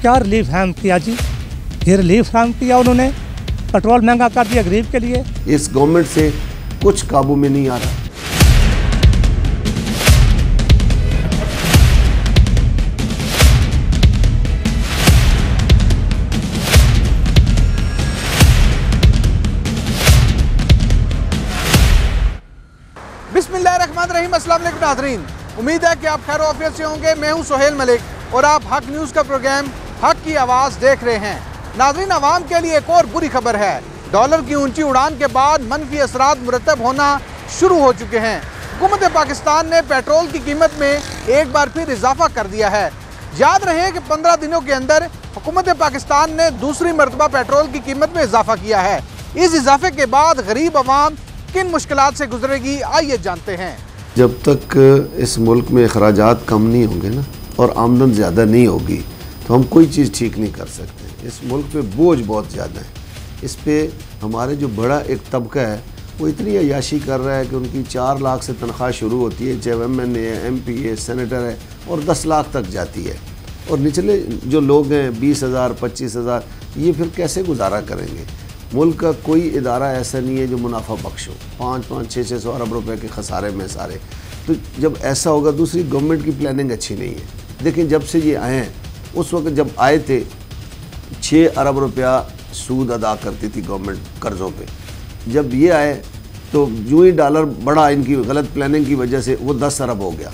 क्या रिलीफ फराहम किया जी? ये रिलीफ फराहम किया उन्होंने, पेट्रोल महंगा कर दिया गरीब के लिए। इस गवर्नमेंट से कुछ काबू में नहीं आ रहा। बिस्मिल्लाहिर्रहमानिर्रहीम, अस्सलाम वालेकुम नाज़रीन, उम्मीद है कि आप खैर आफियत से होंगे। मैं हूं सुहेल मलिक और आप हक न्यूज़ का प्रोग्राम हक की आवाज़ देख रहे हैं। नाज़रीन, आवाम के लिए एक और बुरी खबर है। डॉलर की ऊंची उड़ान के बाद मनफी असरात मुरतब होना शुरू हो चुके हैं। हुकूमत पाकिस्तान ने पेट्रोल की कीमत में एक बार फिर इजाफा कर दिया है। याद रहे कि 15 दिनों के अंदर हुकूमत पाकिस्तान ने दूसरी मरतबा पेट्रोल की कीमत में इजाफा किया है। इस इजाफे के बाद गरीब आवाम किन मुश्किलात से गुजरेगी, आइए जानते हैं। जब तक इस मुल्क में अखराजात कम नहीं होंगे ना और आमदन ज़्यादा नहीं होगी तो हम कोई चीज़ ठीक नहीं कर सकते। इस मुल्क पे बोझ बहुत ज़्यादा है। इस पे हमारे जो बड़ा एक तबका है वो इतनी अयाशी कर रहा है कि उनकी 4 लाख से तनख्वाह शुरू होती है, चाहे MNA है, MP है, सेनेटर है, और 10 लाख तक जाती है। और निचले जो लोग हैं 20,000 25,000, ये फिर कैसे गुजारा करेंगे? मुल्क का कोई इदारा ऐसा नहीं है जो मुनाफा बख्श हो। 5-5, 600 अरब रुपए के खसारे में सारे। तो जब ऐसा होगा, दूसरी गवर्नमेंट की प्लानिंग अच्छी नहीं है। लेकिन जब से ये आए हैं, उस वक्त जब आए थे 6 अरब रुपया सूद अदा करती थी गवर्नमेंट कर्ज़ों पे। जब ये आए तो जो ही डॉलर बढ़ा, इनकी गलत प्लानिंग की वजह से वो 10 अरब हो गया।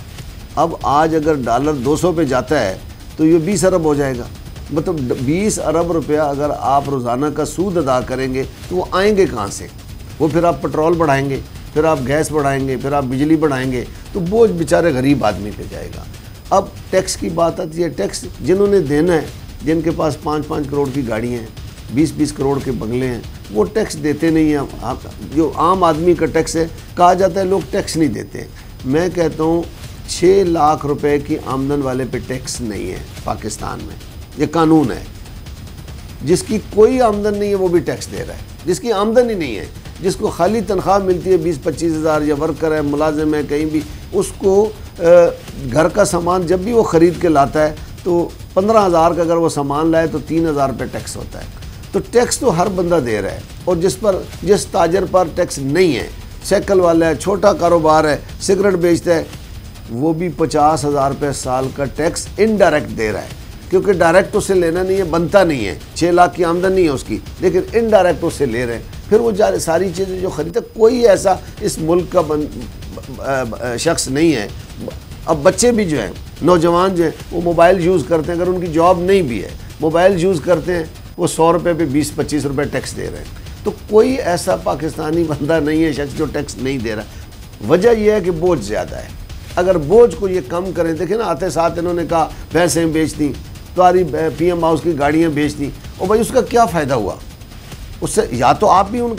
अब आज अगर डॉलर 200 पे जाता है तो ये 20 अरब हो जाएगा। मतलब 20 अरब रुपया अगर आप रोज़ाना का सूद अदा करेंगे तो वो आएंगे कहाँ से? वो फिर आप पेट्रोल बढ़ाएंगे, फिर आप गैस बढ़ाएंगे, फिर आप बिजली बढ़ाएंगे, तो बोझ बेचारे गरीब आदमी पे जाएगा। अब टैक्स की बात आती है। टैक्स जिन्होंने देना है, जिनके पास 5-5 करोड़ की गाड़ियाँ हैं, 20-20 करोड़ के बंगले हैं, वो टैक्स देते नहीं हैं। जो आम आदमी का टैक्स है, कहा जाता है लोग टैक्स नहीं देते। मैं कहता हूँ 6 लाख रुपए की आमदन वाले पे टैक्स नहीं है पाकिस्तान में। ये कानून है। जिसकी कोई आमदन नहीं है वो भी टैक्स दे रहा है। जिसकी आमदन ही नहीं है, जिसको खाली तनख्वाह मिलती है 20-25 हज़ार, या वर्कर है, मुलाजिम है कहीं भी, उसको घर का सामान जब भी वो ख़रीद के लाता है तो 15,000 का अगर वो सामान लाए तो 3,000 रुपये टैक्स होता है। तो टैक्स तो हर बंदा दे रहा है। और जिस ताजर पर टैक्स नहीं है, साइकिल वाला है, छोटा कारोबार है, सिगरेट बेचता है, वो भी 50,000 रुपये साल का टैक्स इनडायरेक्ट दे रहा है। क्योंकि डायरेक्ट उससे लेना नहीं है, बनता नहीं है, 6 लाख की आमदन नहीं है उसकी, लेकिन इनडायरेक्ट उससे ले रहे हैं। फिर वो सारी चीज़ें जो ख़रीदते, कोई ऐसा इस मुल्क का शख्स नहीं है। अब बच्चे भी जो हैं, नौजवान जो हैं, वो मोबाइल यूज़ करते हैं, अगर उनकी जॉब नहीं भी है, मोबाइल यूज़ करते हैं, वो 100 रुपये पे 20-25 रुपये टैक्स दे रहे हैं। तो कोई ऐसा पाकिस्तानी बंदा नहीं है, शख्स, जो टैक्स नहीं दे रहा। वजह यह है कि बोझ ज़्यादा है। अगर बोझ को ये कम करें, देखें ना, आते साथ इन्होंने कहा भैंसें बेच दी, तुम्हारी PM हाउस की गाड़ियाँ बेच दी। और भाई उसका क्या फ़ायदा हुआ? उससे या तो आप भी उन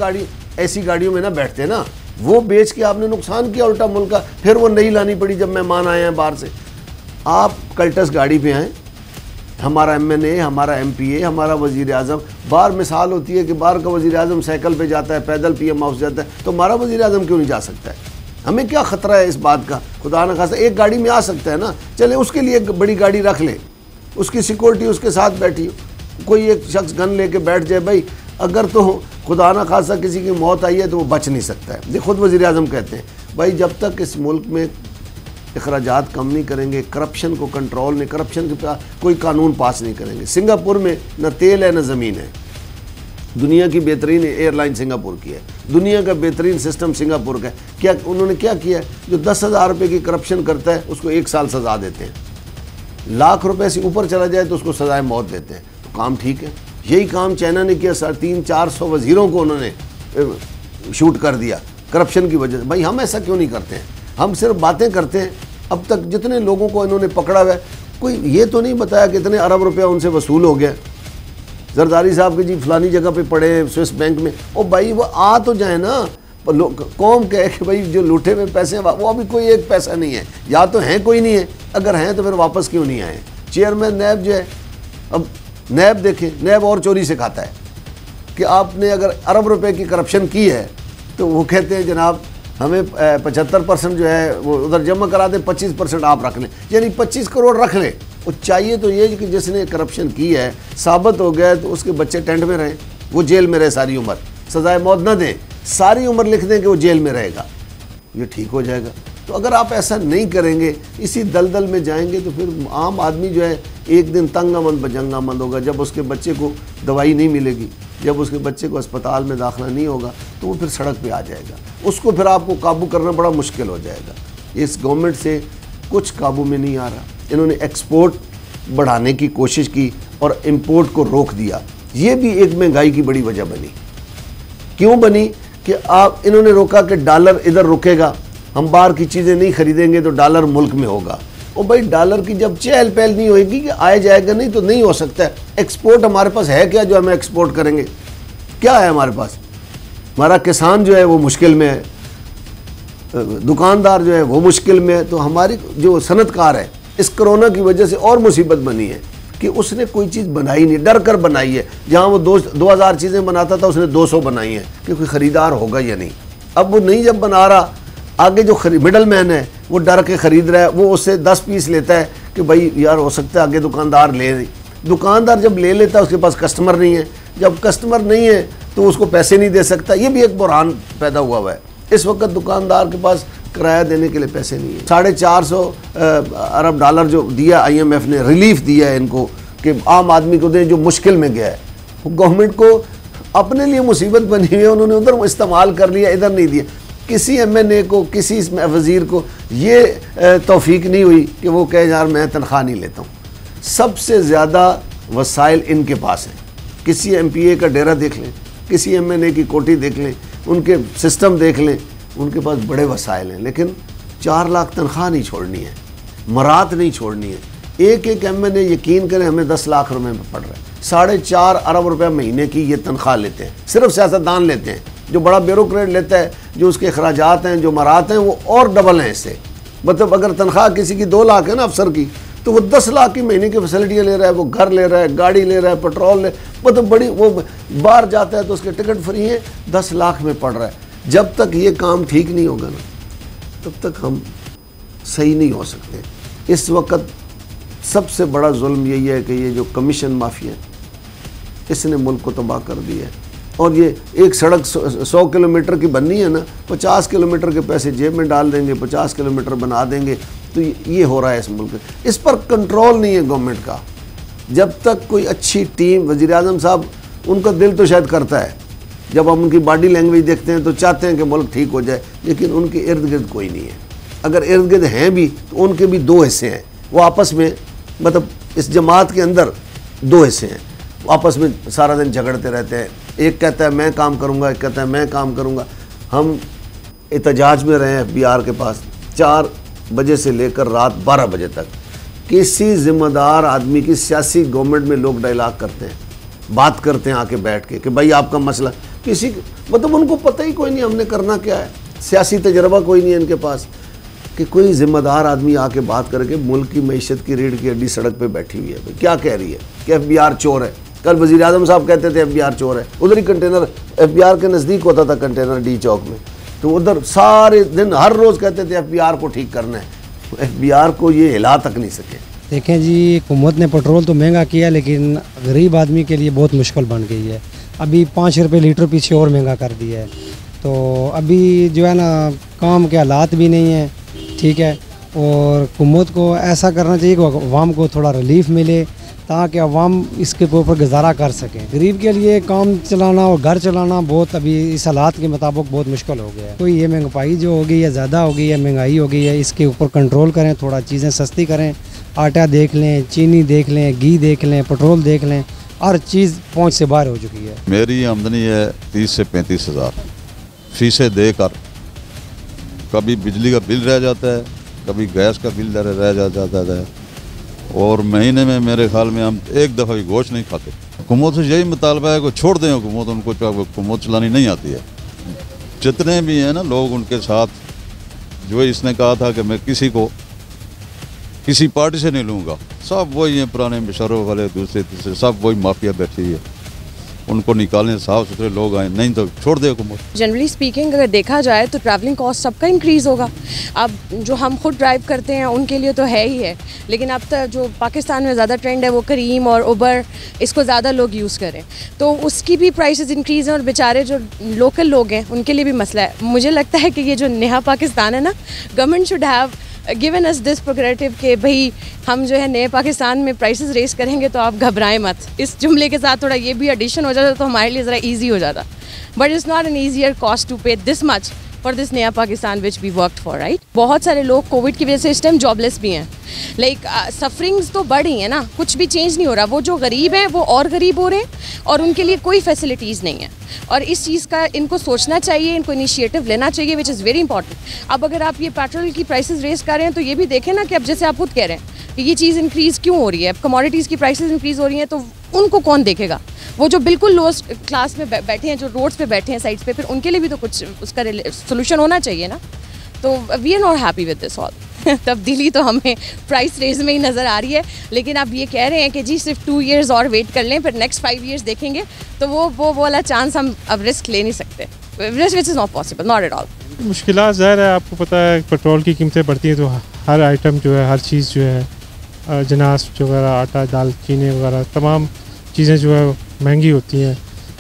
ऐसी गाड़ियों में ना बैठते ना, वो बेच के आपने नुकसान किया उल्टा मुल्क का। फिर वो नहीं लानी पड़ी जब मेहमान आए हैं बाहर से। आप कल्टस गाड़ी पे आएँ, हमारा MNA, हमारा MPA, हमारा वज़ीर आज़म, बाहर मिसाल होती है कि बाहर का वज़ीर आज़म साइकिल पे जाता है, पैदल PM हाउस जाता है, तो हमारा वज़ीर आज़म क्यों नहीं जा सकता है? हमें क्या ख़तरा है इस बात का? खुदा न खास्ता एक गाड़ी में आ सकता है ना, चले उसके लिए एक बड़ी गाड़ी रख ले, उसकी सिक्योरिटी उसके साथ बैठी हो। कोई एक शख्स गन लेके बैठ जाए, भाई अगर तो खुदा न खास्ता किसी की मौत आई है तो वो बच नहीं सकता है। ये खुद वज़ीर आज़म कहते हैं, भाई जब तक इस मुल्क में अखराजात कम नहीं करेंगे, करप्शन को कंट्रोल नहीं, करप्शन के कोई कानून पास नहीं करेंगे। सिंगापुर में न तेल है न ज़मीन है। दुनिया की बेहतरीन एयरलाइन सिंगापुर की है, दुनिया का बेहतरीन सिस्टम सिंगापुर का है। क्या उन्होंने क्या किया? जो 10,000 रुपये की करप्शन करता है उसको 1 साल सज़ा देते हैं, लाख रुपए से ऊपर चला जाए तो उसको सजाए मौत देते हैं। तो काम ठीक है। यही काम चाइना ने किया। 300-400 वज़ीरों को उन्होंने शूट कर दिया करप्शन की वजह से। भाई हम ऐसा क्यों नहीं करते हैं? हम सिर्फ बातें करते हैं। अब तक जितने लोगों को इन्होंने पकड़ा हुआ है, कोई ये तो नहीं बताया कि इतने अरब रुपया उनसे वसूल हो गया। जरदारी साहब के जी फलानी जगह पे पड़े हैं स्विस बैंक में। ओ भाई वो आ तो जाए ना, कौम कहे कि भाई जो लूटे हुए पैसे हैं वो अभी कोई एक पैसा नहीं है, या तो हैं कोई नहीं है, अगर हैं तो फिर वापस क्यों नहीं आए? चेयरमैन नैब जो है, अब नैब देखें, नैब और चोरी से खाता है कि आपने अगर अरब रुपए की करप्शन की है तो वो कहते हैं जनाब हमें 75% जो है वो उधर जमा करा दें, 25% आप रख लें। यानी 25 करोड़ रख लें, वो चाहिए तो ये कि जिसने करप्शन की है साबित हो गया है तो उसके बच्चे टेंट में रहें, वो जेल में रहे सारी उम्र, सजाए मौत ना दें, सारी उम्र लिख दें कि वो जेल में रहेगा, ये ठीक हो जाएगा। तो अगर आप ऐसा नहीं करेंगे, इसी दलदल में जाएंगे तो फिर आम आदमी जो है एक दिन तंगामंद बजंगामंद होगा। जब उसके बच्चे को दवाई नहीं मिलेगी, जब उसके बच्चे को अस्पताल में दाखिला नहीं होगा तो वो फिर सड़क पे आ जाएगा, उसको फिर आपको काबू करना बड़ा मुश्किल हो जाएगा। इस गवर्नमेंट से कुछ काबू में नहीं आ रहा। इन्होंने एक्सपोर्ट बढ़ाने की कोशिश की और इंपोर्ट को रोक दिया, ये भी एक महंगाई की बड़ी वजह बनी। क्यों बनी कि आप इन्होंने रोका कि डॉलर इधर रुकेगा, हम बाहर की चीज़ें नहीं खरीदेंगे तो डॉलर मुल्क में होगा। और भाई डॉलर की जब चहल पहल नहीं होगी कि आया जाएगा नहीं तो नहीं हो सकता है। एक्सपोर्ट हमारे पास है क्या जो हम एक्सपोर्ट करेंगे? क्या है हमारे पास? हमारा किसान जो है वो मुश्किल में है, दुकानदार जो है वो मुश्किल में है। तो हमारी जो सनतकार है इस कोरोना की वजह से और मुसीबत बनी है कि उसने कोई चीज़ बनाई नहीं, डर कर बनाई है। जहाँ वो 2000 चीज़ें बनाता था उसने 200 बनाई हैं कि कोई ख़रीदार होगा या नहीं। अब वो नहीं जब बना रहा, आगे जो मिडल मैन है वो डर के ख़रीद रहा है, वो उससे 10 पीस लेता है कि भाई यार हो सकता है आगे दुकानदार ले। दुकानदार जब ले लेता है उसके पास कस्टमर नहीं है, जब कस्टमर नहीं है तो उसको पैसे नहीं दे सकता। ये भी एक बुरहान पैदा हुआ है। इस वक्त दुकानदार के पास किराया देने के लिए पैसे नहीं है। 450 अरब डॉलर जो दिया IMF ने, रिलीफ दिया है इनको कि आम आदमी को दें जो मुश्किल में गया है। गवर्नमेंट को अपने लिए मुसीबत बनी हुई है, उन्होंने उधर इस्तेमाल कर लिया, इधर नहीं दिया। किसी MNA को, किसी वज़ीर को ये तौफीक नहीं हुई कि वो कहे यार मैं तनख्वाह नहीं लेता हूँ। सबसे ज़्यादा वसाइल इनके पास हैं। किसी MPA का डेरा देख लें, किसी MNA की कोठी देख लें, उनके सिस्टम देख लें, उनके पास बड़े वसाइल हैं, लेकिन 4 लाख तनख्वाह नहीं छोड़नी है, मरात नहीं छोड़नी है। एक MNA यकीन करें हमें 10 लाख रुपए में पड़ रहा है। 4.5 अरब रुपए महीने की ये तनख्वाह लेते हैं, सिर्फ सियासतदान लेते हैं। जो बड़ा ब्यूरोक्रेट लेता है, जो उसके अखराजात हैं, जो मरात हैं, वो और डबल हैं इससे। मतलब अगर तनख्वाह किसी की 2 लाख है ना अफसर की, तो वो 10 लाख की महीने की फैसिलिटियाँ ले रहा है, वो घर ले रहा है, गाड़ी ले रहा है, पेट्रोल ले, मतलब बड़ी, वो बाहर जाता है तो उसके टिकट फ्री है, 10 लाख में पड़ रहा है। जब तक ये काम ठीक नहीं होगा ना तब तक हम सही नहीं हो सकते। इस वक्त सबसे बड़ा जुल्म यही है कि ये जो कमीशन माफिया इसने मुल्क को तबाह कर दिया है। और ये एक सड़क 100 किलोमीटर की बननी है ना, 50 किलोमीटर के पैसे जेब में डाल देंगे, 50 किलोमीटर बना देंगे। तो ये हो रहा है इस मुल्क में। इस पर कंट्रोल नहीं है गवर्नमेंट का। जब तक कोई अच्छी टीम, वज़ीर आज़म साहब उनका दिल तो शायद करता है, जब हम उनकी बॉडी लैंग्वेज देखते हैं तो चाहते हैं कि मुल्क ठीक हो जाए, लेकिन उनके इर्द गिर्द कोई नहीं है। अगर इर्द गिर्द हैं भी तो उनके भी 2 हिस्से हैं, वो आपस में, मतलब इस जमात के अंदर 2 हिस्से हैं, आपस में सारा दिन झगड़ते रहते हैं। एक कहता है मैं काम करूंगा, एक कहता है मैं काम करूंगा। हम एहतजाज में रहे हैं FBR के पास 4 बजे से लेकर रात 12 बजे तक। किसी जिम्मेदार आदमी की, सियासी गवर्नमेंट में लोग डायलॉग करते हैं, बात करते हैं आके बैठ के कि भाई आपका मसला, किसी मतलब उनको पता ही कोई नहीं हमने करना क्या है। सियासी तजर्बा कोई नहीं है इनके पास कि कोई जिम्मेदार आदमी आके बात करके मुल्क की मईशत की रीढ़ की हड्डी सड़क पे बैठी हुई है, भाई क्या कह रही है कि FBR चोर है। कल वज़ीर आज़म साहब कहते थे FBR चोर है, उधर ही कंटेनर FBR के नज़दीक होता था कंटेनर D चौक में, तो उधर सारे दिन हर रोज़ कहते थे FBR को ठीक करना है। FBR को ये हिला तक नहीं सके। देखें जी, हुकूमत ने पेट्रोल तो महंगा किया लेकिन गरीब आदमी के लिए बहुत मुश्किल बन गई है। अभी 5 रुपये लीटर पीछे और महंगा कर दिया है। तो अभी जो है ना काम के हालात भी नहीं है, ठीक है। और हुकूमत को ऐसा करना चाहिए कि अवाम को थोड़ा रिलीफ मिले ताकि अवाम इसके ऊपर गुजारा कर सकें। गरीब के लिए काम चलाना और घर चलाना बहुत अभी इस हालात के मुताबिक बहुत मुश्किल हो गया है। तो ये महंगाई जो हो गई है, ज़्यादा हो गई है, महंगाई हो गई है, इसके ऊपर कंट्रोल करें, थोड़ा चीज़ें सस्ती करें। आटा देख लें, चीनी देख लें, घी देख लें, पेट्रोल देख लें, हर चीज़ पहुँच से बाहर हो चुकी है। मेरी आमदनी है 30 से 35 हज़ार। फीसें देकर कभी बिजली का बिल रह जाता है, कभी गैस का बिल रह जाता है, और महीने में मेरे ख्याल में हम एक दफ़ा भी गोश्त नहीं खाते। हुकूमत से यही मुतालबा है कि छोड़ दें हुकूमत, उनको हुकूमत चलानी नहीं आती है। जितने भी हैं ना लोग उनके साथ, जो इसने कहा था कि मैं किसी पार्टी से नहीं लूँगा, सब वही हैं, पुराने मिशरों वाले, दूसरे तीसरे, सब वही माफिया बैठी हुई है। उनको निकालें, साफ़ सुथरे लोग आए, नहीं तो छोड़ दे हुकूमत। जनरली स्पीकिंग अगर देखा जाए तो ट्रैवलिंग कॉस्ट सबका इंक्रीज़ होगा। अब जो हम खुद ड्राइव करते हैं उनके लिए तो है ही है, लेकिन अब तक जो पाकिस्तान में ज़्यादा ट्रेंड है वो करीम और उबर, इसको ज़्यादा लोग यूज़ करें, तो उसकी भी प्राइसेस इंक्रीज़ हैं और बेचारे जो लोकल लोग हैं उनके लिए भी मसला है। मुझे लगता है कि ये जो नया पाकिस्तान है ना, government should have given us this prerogative कि भाई हम जो है नए पाकिस्तान में प्राइसेस रेस करेंगे तो आप घबराएं मत। इस जुमले के साथ थोड़ा ये भी एडिशन हो जाता तो हमारे लिए ज़रा ईजी हो जाता, but it's not an easier cost to pay this much for this नया Pakistan which we worked for, right. बहुत सारे लोग कोविड की वजह से इस टाइम जॉबलेस भी हैं, लाइक सफरिंग्स तो बढ़ ही है ना, कुछ भी चेंज नहीं हो रहा। वो जो गरीब हैं वो और गरीब हो रहे हैं और उनके लिए कोई फैसिलिटीज़ नहीं है, और इस चीज़ का इनको सोचना चाहिए, इनको इनिशिएटिव लेना चाहिए, विच इज़ वेरी इंपॉर्टेंट। अब अगर आप ये पेट्रोल की प्राइसेस रेस कर रहे हैं तो ये भी देखें ना कि अब जैसे आप खुद कह रहे हैं कि ये चीज़ इंक्रीज़ क्यों हो रही है, अब कमोडिटीज़ की प्राइसेस इंक्रीज़ हो रही हैं, तो उनको कौन देखेगा? वो जो बिल्कुल लोएस्ट क्लास में बैठे हैं, जो रोड्स पे बैठे हैं साइड्स पे, फिर उनके लिए भी तो कुछ उसका सोल्यूशन होना चाहिए ना। तो we are not happy with this all. तब्दीली तो हमें प्राइस रेज में ही नज़र आ रही है, लेकिन आप ये कह रहे हैं कि जी सिर्फ 2 years और वेट कर लें, फिर नेक्स्ट 5 years देखेंगे, तो वो वाला चांस हम अब रिस्क ले नहीं सकते, which is not possible, not at all. मुश्किलात ज़ाहिर है, आपको पता है पेट्रोल की कीमतें बढ़ती हैं तो हर आइटम जो है, हर चीज़ जो है, जनास वगैरह, आटा, दाल, चीनी वगैरह, तमाम चीज़ें जो है महंगी होती हैं।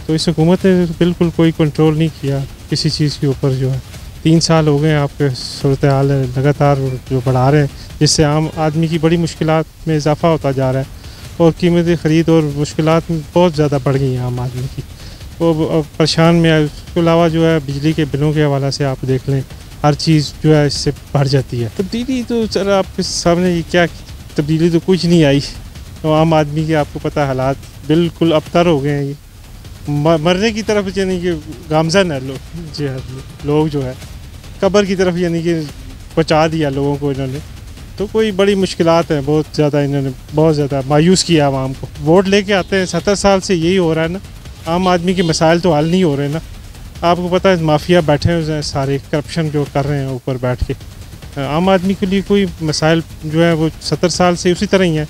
तो इस हुकूमत ने बिल्कुल कोई कंट्रोल नहीं किया किसी चीज़ के ऊपर। जो है 3 साल हो गए आपके सूरत हाल लगातार जो बढ़ा रहे हैं, जिससे आम आदमी की बड़ी मुश्किलात में इजाफा होता जा रहा है और कीमतें ख़रीद और मुश्किलात बहुत ज़्यादा बढ़ गई हैं आम आदमी की, वो परेशान में है। उसके अलावा जो है बिजली के बिलों के हवाले से आप देख लें, हर चीज़ जो है इससे बढ़ जाती है। तब्दीली तो सर आपके सामने क्या तब्दीली तो कुछ नहीं आई, तो आम आदमी के आपको पता है हालात बिल्कुल अबतर हो गए हैं, मरने की तरफ यानी कि गामजन है लोग जो है कब्र की तरफ यानी कि पहुँचा दिया लोगों को इन्होंने। तो कोई बड़ी मुश्किलात हैं, बहुत ज़्यादा इन्होंने बहुत ज़्यादा मायूस किया आवाम को। वोट लेके आते हैं, 70 साल से यही हो रहा है ना, आम आदमी के मसाइल तो हल नहीं हो रहे ना। आपको पता है माफिया बैठे हुए हैं सारे, करप्शन जो कर रहे हैं ऊपर बैठ के, आम आदमी के लिए कोई मसाइल जो है वो 70 साल से उसी तरह ही हैं।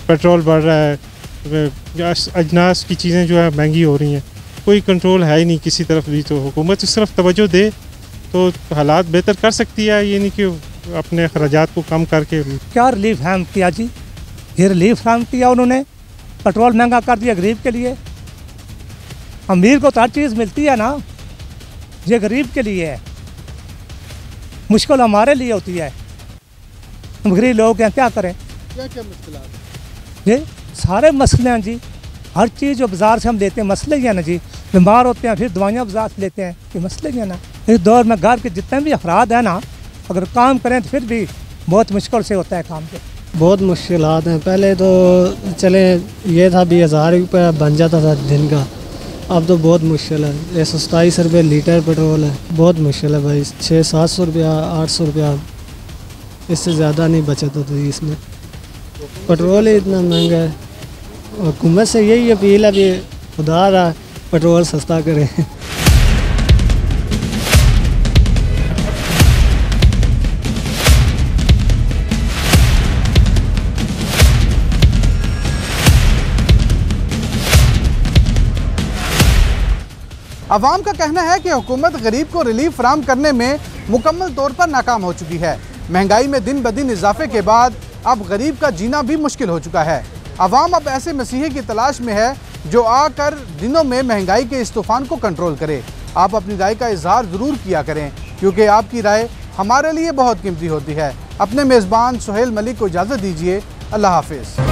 पेट्रोल बढ़ रहा है, अजनास की चीज़ें जो है महंगी हो रही हैं, कोई कंट्रोल है ही नहीं किसी तरफ भी। तो हुकूमत इस तरफ तवज्जो दे तो हालात बेहतर कर सकती है, ये नहीं कि अपने अखराजात को कम करके। क्या रिलीफ हम किया जी, ये रिलीफ हम किया उन्होंने, पेट्रोल महंगा कर दिया गरीब के लिए। अमीर को तो हर चीज़ मिलती है ना, ये गरीब के लिए है, मुश्किल हमारे लिए होती है। हम गरीब लोग हैं, क्या करें? क्या क्या मुश्किल है? ये सारे मसले हैं जी, हर चीज़ जो बाज़ार से हम लेते हैं मसले ही है ना जी। बीमार होते हैं फिर दवाइयाँ बाज़ार से लेते हैं, ये मसले ही है ना। इस दौर में घर के जितने भी अफराद हैं ना, अगर काम करें तो फिर भी बहुत मुश्किल से होता है काम से। बहुत मुश्किलात हैं। पहले तो चले ये था 20,000 रुपये बन जाता था दिन का, अब तो बहुत मुश्किल है। 127 रुपये लीटर पेट्रोल है, बहुत मुश्किल है भाई। 600-700 रुपया 800 रुपया, इससे ज़्यादा नहीं बचत होती इसमें। पेट्रोल ही इतना महंगा है, और हुकूमत से यही अपील है कि खुदा रहा पेट्रोल सस्ता करें। अवाम का कहना है कि हुकूमत गरीब को रिलीफ फराहम करने में मुकम्मल तौर पर नाकाम हो चुकी है। महंगाई में दिन ब दिन इजाफे के बाद अब गरीब का जीना भी मुश्किल हो चुका है। अवाम अब ऐसे मसीहे की तलाश में है जो आकर दिनों में महंगाई के इस तूफान को कंट्रोल करे। आप अपनी राय का इजहार ज़रूर किया करें, क्योंकि आपकी राय हमारे लिए बहुत कीमती होती है। अपने मेज़बान सुहेल मलिक को इजाज़त दीजिए। अल्लाह हाफिज़।